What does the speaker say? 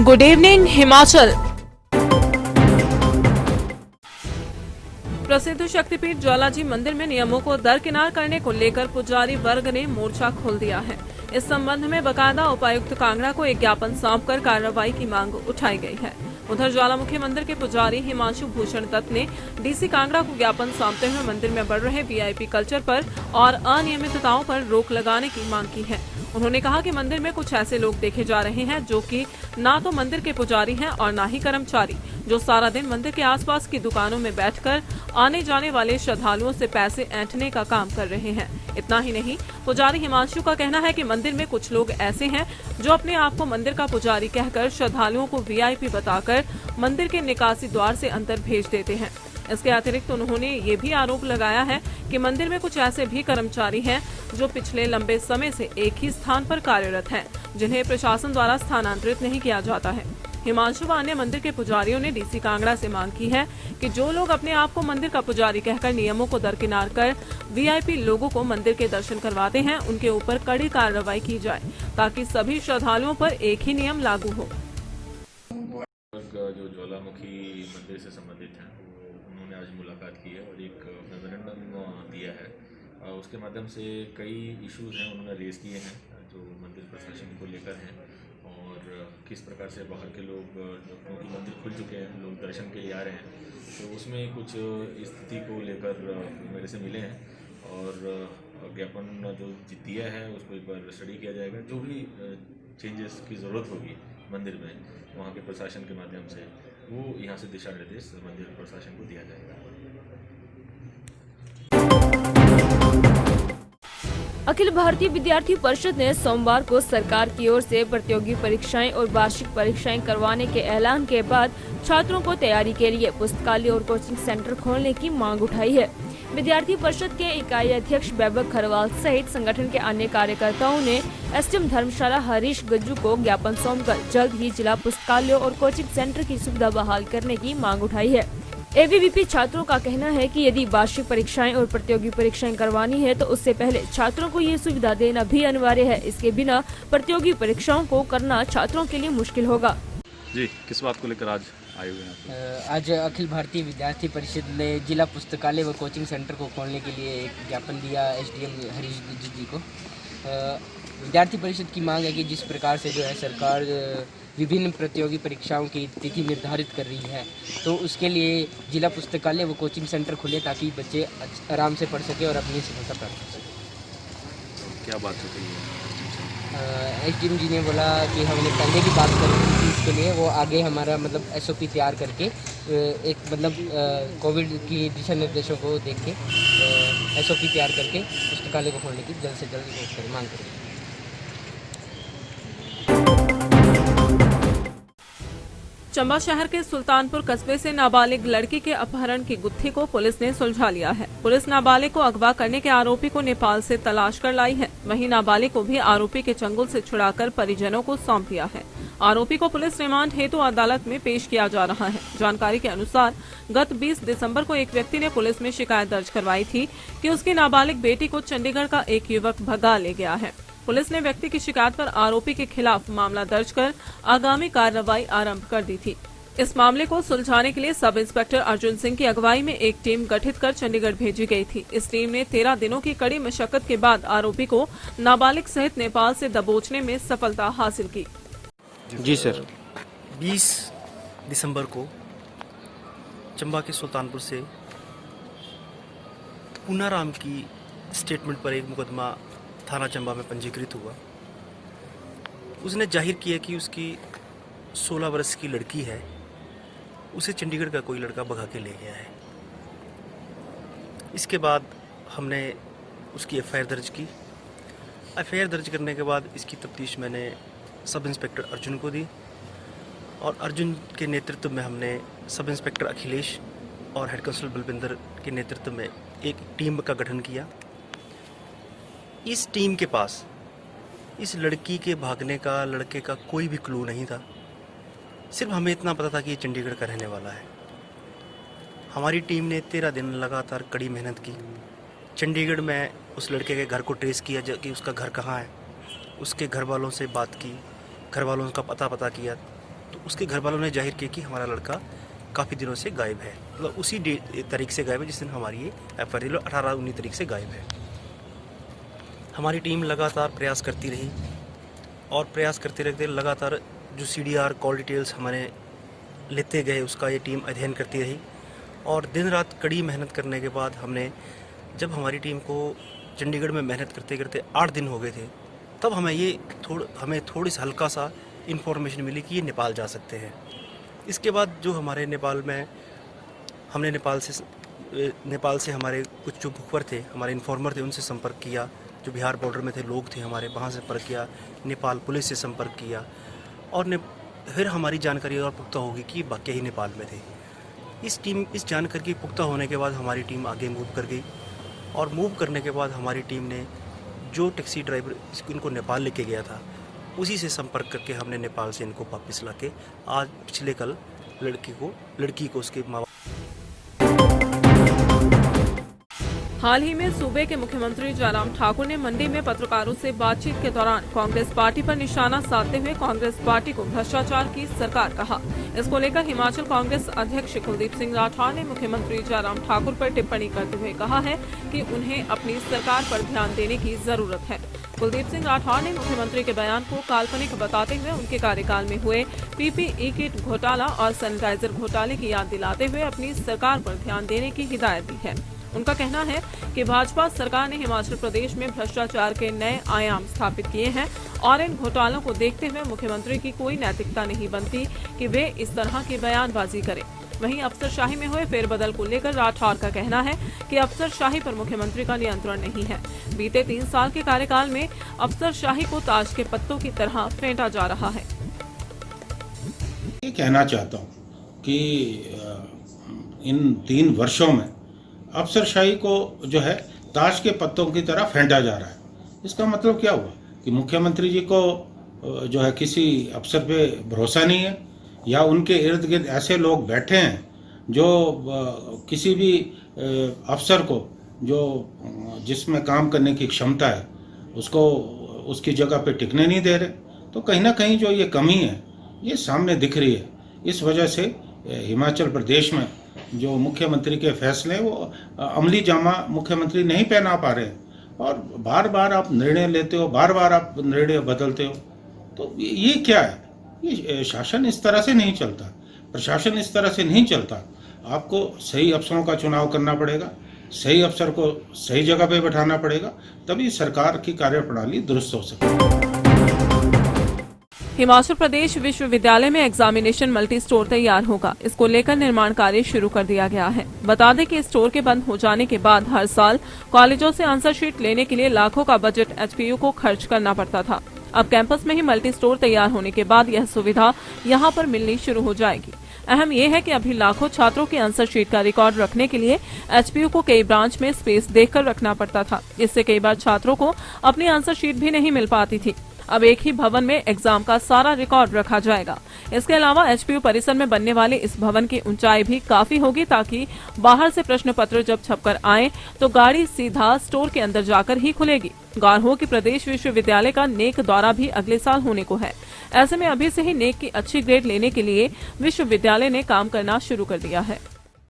Good evening Himachal. प्रसिद्ध शक्तिपीठ ज्वालाजी मंदिर में नियमों को दरकिनार करने को लेकर पुजारी वर्ग ने मोर्चा खोल दिया है। इस संबंध में बकायदा उपायुक्त कांगड़ा को एक ज्ञापन सौंपकर कार्रवाई की मांग उठाई गई है। उधर ज्वालामुखी मंदिर के पुजारी हिमांशु भूषण दत्त ने डीसी कांगड़ा को ज्ञापन सौंपते हुए मंदिर में बढ़ रहे वीआईपी कल्चर पर और अनियमितताओं पर रोक लगाने की मांग की है। उन्होंने कहा कि मंदिर में कुछ ऐसे लोग देखे जा रहे हैं जो कि ना तो मंदिर के पुजारी हैं और ना ही कर्मचारी, जो सारा दिन मंदिर के आसपास की दुकानों में बैठकर आने जाने वाले श्रद्धालुओं से पैसे ऐंठने का काम कर रहे हैं। इतना ही नहीं, पुजारी हिमांशु का कहना है कि मंदिर में कुछ लोग ऐसे हैं जो अपने आप को मंदिर का पुजारी कहकर श्रद्धालुओं को वीआईपी बताकर मंदिर के निकासी द्वार से अंदर भेज देते हैं। इसके अतिरिक्त उन्होंने ये भी आरोप लगाया है कि मंदिर में कुछ ऐसे भी कर्मचारी हैं जो पिछले लंबे समय से एक ही स्थान पर कार्यरत हैं, जिन्हें प्रशासन द्वारा स्थानांतरित नहीं किया जाता है। हिमांशु व अन्य मंदिर के पुजारियों ने डीसी कांगड़ा से मांग की है कि जो लोग अपने आप को मंदिर का पुजारी कहकर नियमों को दरकिनार कर वीआईपी लोगों को मंदिर के दर्शन करवाते हैं, उनके ऊपर कड़ी कार्रवाई की जाए ताकि सभी श्रद्धालुओं पर एक ही नियम लागू हो। जो ज्वालामुखी मंदिर से संबंधित हैं उन्होंने आज मुलाकात की है और एक मेमोरेंडम दिया है। उसके माध्यम से कई इश्यूज हैं उन्होंने रेज़ किए हैं जो मंदिर प्रशासन को लेकर हैं और किस प्रकार से बाहर के लोग, क्योंकि मंदिर खुल चुके हैं, लोग दर्शन के लिए आ रहे हैं, तो उसमें कुछ स्थिति को लेकर मेरे से मिले हैं और ज्ञापन जो दिया है उसको एक बार स्टडी किया जाएगा। जो भी चेंजेस की ज़रूरत होगी मंदिर में वहाँ के प्रशासन के माध्यम से वो यहाँ से दिशा निर्देश मंदिर प्रशासन को दिया जाएगा। अखिल भारतीय विद्यार्थी परिषद ने सोमवार को सरकार की ओर से प्रतियोगी परीक्षाएं और वार्षिक परीक्षाएं करवाने के ऐलान के बाद छात्रों को तैयारी के लिए पुस्तकालय और कोचिंग सेंटर खोलने की मांग उठाई है। विद्यार्थी परिषद के इकाई अध्यक्ष वैभव खरवाल सहित संगठन के अन्य कार्यकर्ताओं ने एसडीएम धर्मशाला हरीश गज्जू को ज्ञापन सौंपकर जल्द ही जिला पुस्तकालय और कोचिंग सेंटर की सुविधा बहाल करने की मांग उठाई है। एबीवीपी छात्रों का कहना है कि यदि वार्षिक परीक्षाएं और प्रतियोगी परीक्षाएं करवानी है तो उससे पहले छात्रों को ये सुविधा देना भी अनिवार्य है। इसके बिना प्रतियोगी परीक्षाओं को करना छात्रों के लिए मुश्किल होगा। जी, किस बात को लेकर आज आए हुए हैं? आज अखिल भारतीय विद्यार्थी परिषद ने जिला पुस्तकालय व कोचिंग सेंटर को खोलने के लिए एक ज्ञापन दिया एसडीएम हरीश गज्जू जी को। विद्यार्थी परिषद की मांग है कि जिस प्रकार से जो है सरकार विभिन्न प्रतियोगी परीक्षाओं की तिथि निर्धारित कर रही है, तो उसके लिए जिला पुस्तकालय व कोचिंग सेंटर खुले ताकि बच्चे आराम से पढ़ सके और अपनी सफलता प्राप्त कर सकें। क्या बात होती है? एसडीएम जी ने बोला कि हमने पहले भी बात कर रही थी इसके लिए, वो आगे हमारा मतलब एसओपी तैयार करके एक मतलब कोविड की दिशा निर्देशों को देख के एसओपी तैयार करके पुस्तकालय को खोलने की जल्द से जल्द मांग करेंगे। चंबा शहर के सुल्तानपुर कस्बे से नाबालिग लड़की के अपहरण की गुत्थी को पुलिस ने सुलझा लिया है। पुलिस नाबालिग को अगवा करने के आरोपी को नेपाल से तलाश कर लाई है। वहीं नाबालिग को भी आरोपी के चंगुल से छुड़ाकर परिजनों को सौंप दिया है। आरोपी को पुलिस रिमांड हेतु अदालत में पेश किया जा रहा है। जानकारी के अनुसार गत 20 दिसंबर को एक व्यक्ति ने पुलिस में शिकायत दर्ज करवाई थी कि उसकी नाबालिग बेटी को चंडीगढ़ का एक युवक भगा ले गया है। पुलिस ने व्यक्ति की शिकायत पर आरोपी के खिलाफ मामला दर्ज कर आगामी कार्रवाई आरंभ कर दी थी। इस मामले को सुलझाने के लिए सब इंस्पेक्टर अर्जुन सिंह की अगुवाई में एक टीम गठित कर चंडीगढ़ भेजी गई थी। इस टीम ने 13 दिनों की कड़ी मशक्कत के बाद आरोपी को नाबालिग सहित नेपाल से दबोचने में सफलता हासिल की। जी सर। 20 दिसंबर को चंबा के सुल्तानपुर से पूनाराम की स्टेटमेंट पर एक मुकदमा थाना चंबा में पंजीकृत हुआ। उसने जाहिर किया कि उसकी 16 वर्ष की लड़की है, उसे चंडीगढ़ का कोई लड़का भगा के ले गया है। इसके बाद हमने उसकी एफआईआर दर्ज की। एफआईआर दर्ज करने के बाद इसकी तफ्तीश मैंने सब इंस्पेक्टर अर्जुन को दी और अर्जुन के नेतृत्व में हमने सब इंस्पेक्टर अखिलेश और हेड कांस्टेबल बलविंदर के नेतृत्व में एक टीम का गठन किया। इस टीम के पास इस लड़की के भागने का, लड़के का कोई भी क्लू नहीं था। सिर्फ हमें इतना पता था कि ये चंडीगढ़ का रहने वाला है। हमारी टीम ने 13 दिन लगातार कड़ी मेहनत की। चंडीगढ़ में उस लड़के के घर को ट्रेस किया कि उसका घर कहाँ है। उसके घर वालों से बात की, घर वालों का पता किया तो उसके घर वालों ने जाहिर किया कि हमारा लड़का काफ़ी दिनों से गायब है, मतलब उसी तारीख से गायब है जिस दिन हमारी ये FIR 18-19 तारीख से गायब है। हमारी टीम लगातार प्रयास करती रही और प्रयास करते रहते लगातार जो CDR कॉल डिटेल्स हमारे लेते गए उसका ये टीम अध्ययन करती रही और दिन रात कड़ी मेहनत करने के बाद हमने, जब हमारी टीम को चंडीगढ़ में मेहनत करते करते 8 दिन हो गए थे, तब हमें थोड़ी सा हल्का सा इन्फॉर्मेशन मिली कि ये नेपाल जा सकते हैं। इसके बाद जो हमारे नेपाल में हमने नेपाल से हमारे कुछ जो मुखबर थे, हमारे इन्फॉर्मर थे, उनसे संपर्क किया। जो बिहार बॉर्डर में थे लोग थे हमारे, वहाँ से संपर्क किया, नेपाल पुलिस से संपर्क किया और फिर हमारी जानकारी और पुख्ता होगी कि वाकई ही नेपाल में थे। इस जानकारी की पुख्ता होने के बाद हमारी टीम आगे मूव कर गई और मूव करने के बाद हमारी टीम ने जो टैक्सी ड्राइवर इनको नेपाल लेके गया था उसी से संपर्क करके हमने नेपाल से इनको वापस लाके आज पिछले कल लड़की को उसके माँ। हाल ही में सूबे के मुख्यमंत्री जयराम ठाकुर ने मंडी में पत्रकारों से बातचीत के दौरान कांग्रेस पार्टी पर निशाना साधते हुए कांग्रेस पार्टी को भ्रष्टाचार की सरकार कहा। इसको लेकर हिमाचल कांग्रेस अध्यक्ष कुलदीप सिंह राठौर ने मुख्यमंत्री जयराम ठाकुर पर टिप्पणी करते हुए कहा है कि उन्हें अपनी सरकार पर ध्यान देने की जरूरत है। कुलदीप सिंह राठौर ने मुख्यमंत्री के बयान को काल्पनिक बताते हुए उनके कार्यकाल में हुए PPE किट घोटाला और सैनिटाइजर घोटाले की याद दिलाते हुए अपनी सरकार पर ध्यान देने की हिदायत दी है। उनका कहना है कि भाजपा सरकार ने हिमाचल प्रदेश में भ्रष्टाचार के नए आयाम स्थापित किए हैं और इन घोटालों को देखते हुए मुख्यमंत्री की कोई नैतिकता नहीं बनती कि वे इस तरह की बयानबाजी करें। वहीं अफसरशाही में हुए फेरबदल को लेकर राठौर का कहना है कि अफसरशाही पर मुख्यमंत्री का नियंत्रण नहीं है। बीते 3 साल के कार्यकाल में अफसरशाही को ताज के पत्तों की तरह फेंटा जा रहा है। ये कहना चाहता हूँ कि इन 3 वर्षों में अफसरशाही को जो है ताश के पत्तों की तरह फेंटा जा रहा है। इसका मतलब क्या हुआ कि मुख्यमंत्री जी को जो है किसी अफसर पे भरोसा नहीं है या उनके इर्द गिर्द ऐसे लोग बैठे हैं जो किसी भी अफसर को जो जिसमें काम करने की क्षमता है उसको उसकी जगह पे टिकने नहीं दे रहे। तो कहीं ना कहीं जो ये कमी है ये सामने दिख रही है। इस वजह से हिमाचल प्रदेश में जो मुख्यमंत्री के फैसले वो अमली जामा मुख्यमंत्री नहीं पहना पा रहे और बार बार आप निर्णय लेते हो, बार बार आप निर्णय बदलते हो। तो ये क्या है? ये शासन इस तरह से नहीं चलता, प्रशासन इस तरह से नहीं चलता। आपको सही अफसरों का चुनाव करना पड़ेगा, सही अफसर को सही जगह पे बैठाना पड़ेगा, तभी सरकार की कार्यप्रणाली दुरुस्त हो सकेगी। हिमाचल प्रदेश विश्वविद्यालय में एग्जामिनेशन मल्टी स्टोर तैयार होगा। इसको लेकर निर्माण कार्य शुरू कर दिया गया है। बता दें कि स्टोर के बंद हो जाने के बाद हर साल कॉलेजों से आंसर शीट लेने के लिए लाखों का बजट HPU को खर्च करना पड़ता था। अब कैंपस में ही मल्टी स्टोर तैयार होने के बाद यह सुविधा यहां पर मिलनी शुरू हो जाएगी। अहम यह है कि अभी लाखों छात्रों की आंसर शीट का रिकॉर्ड रखने के लिए HPU को कई ब्रांच में स्पेस देखकर रखना पड़ता था। इससे कई बार छात्रों को अपनी आंसर शीट भी नहीं मिल पाती थी। अब एक ही भवन में एग्जाम का सारा रिकॉर्ड रखा जाएगा। इसके अलावा HPU परिसर में बनने वाले इस भवन की ऊंचाई भी काफी होगी ताकि बाहर से प्रश्न पत्र जब छपकर आए तो गाड़ी सीधा स्टोर के अंदर जाकर ही खुलेगी। गौर हो कि प्रदेश विश्वविद्यालय का नेक दौरा भी अगले साल होने को है। ऐसे में अभी से ही नेक की अच्छी ग्रेड लेने के लिए विश्वविद्यालय ने काम करना शुरू कर दिया है।